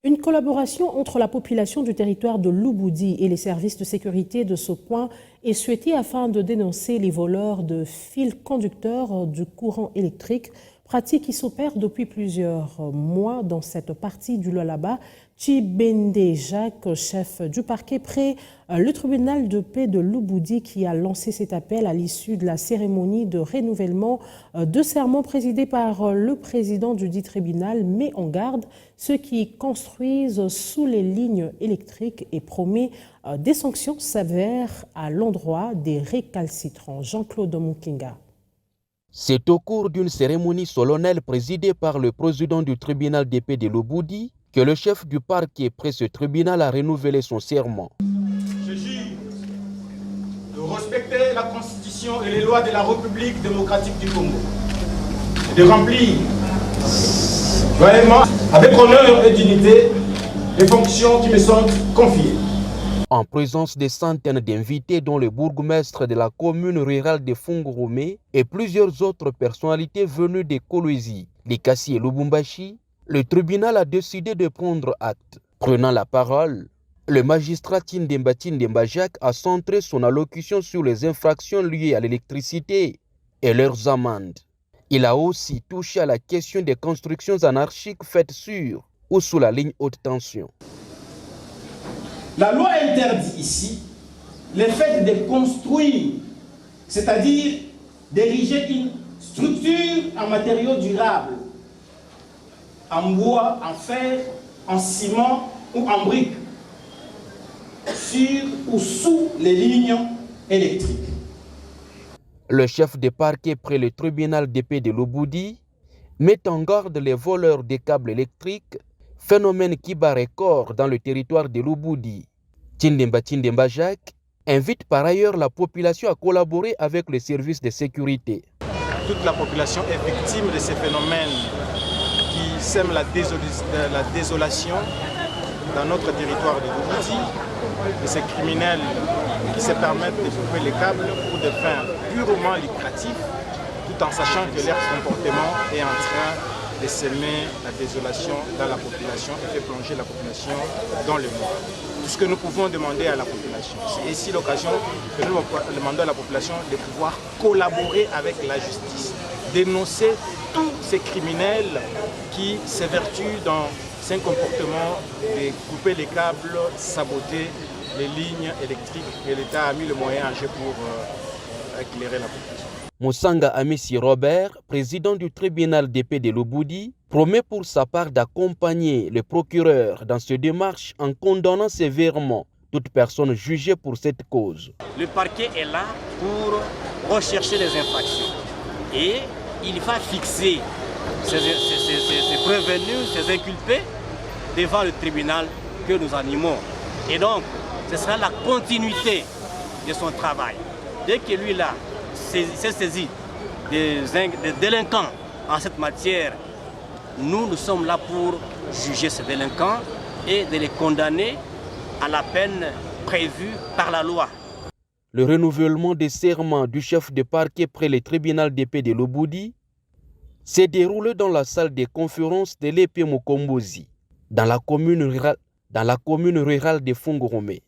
Une collaboration entre la population du territoire de Lubudi et les services de sécurité de ce coin est souhaitée afin de dénoncer les voleurs de fils conducteurs du courant électrique, pratique qui s'opère depuis plusieurs mois dans cette partie du Lualaba. Tchibende Jacques, chef du parquet près le tribunal de paix de Lubudi, qui a lancé cet appel à l'issue de la cérémonie de renouvellement de serment présidée par le président du dit tribunal, met en garde ceux qui construisent sous les lignes électriques et promet des sanctions sévères à l'endroit des récalcitrants. Jean-Claude Mukinga. C'est au cours d'une cérémonie solennelle présidée par le président du tribunal de paix de Lubudi que le chef du parquet près ce tribunal a renouvelé son serment. Je jure de respecter la Constitution et les lois de la République démocratique du Congo et de remplir loyalement, avec honneur et dignité, les fonctions qui me sont confiées. En présence de centaines d'invités dont le bourgmestre de la commune rurale de Fungurumé et plusieurs autres personnalités venues de Kolwezi, Likasi et Lubumbashi, le tribunal a décidé de prendre acte. Prenant la parole, le magistrat Tindemba Jacques a centré son allocution sur les infractions liées à l'électricité et leurs amendes. Il a aussi touché à la question des constructions anarchiques faites sur ou sous la ligne haute tension. La loi interdit ici le fait de construire, c'est-à-dire d'ériger une structure en matériaux durables, en bois, en fer, en ciment ou en briques, sur ou sous les lignes électriques. Le chef de parquet près le tribunal de paix de Lubudi met en garde les voleurs des câbles électriques, phénomène qui bat record dans le territoire de Lubudi. Tindemba Jacques invite par ailleurs la population à collaborer avec les services de sécurité. Toute la population est victime de ces phénomènes qui sèment la désolation dans notre territoire de Lubudi, de ces criminels qui se permettent de couper les câbles pour des fins purement lucratives, tout en sachant que leur comportement est en train de semer la désolation dans la population et fait plonger la population dans le noir. Tout ce que nous pouvons demander à la population, c'est ici l'occasion que nous demandons à la population de pouvoir collaborer avec la justice, dénoncer tous ces criminels qui s'évertuent dans un comportement de couper les câbles, saboter les lignes électriques, et l'État a mis le moyen à agir pour éclairer la population. Moussanga Amissi Robert, président du tribunal de paix de Lubudi, promet pour sa part d'accompagner le procureur dans cette démarche en condamnant sévèrement toute personne jugée pour cette cause. Le parquet est là pour rechercher les infractions et il va fixer ces prévenus, ces inculpés devant le tribunal que nous animons. Et donc, ce sera la continuité de son travail. Dès que lui là s'est saisi des délinquants en cette matière, nous sommes là pour juger ces délinquants et de les condamner à la peine prévue par la loi. Le renouvellement des serments du chef de parquet près le tribunal de paix de Lubudi s'est déroulé dans la salle de conférence de l'EP Mukombozi, dans la commune rurale de Fungurumé.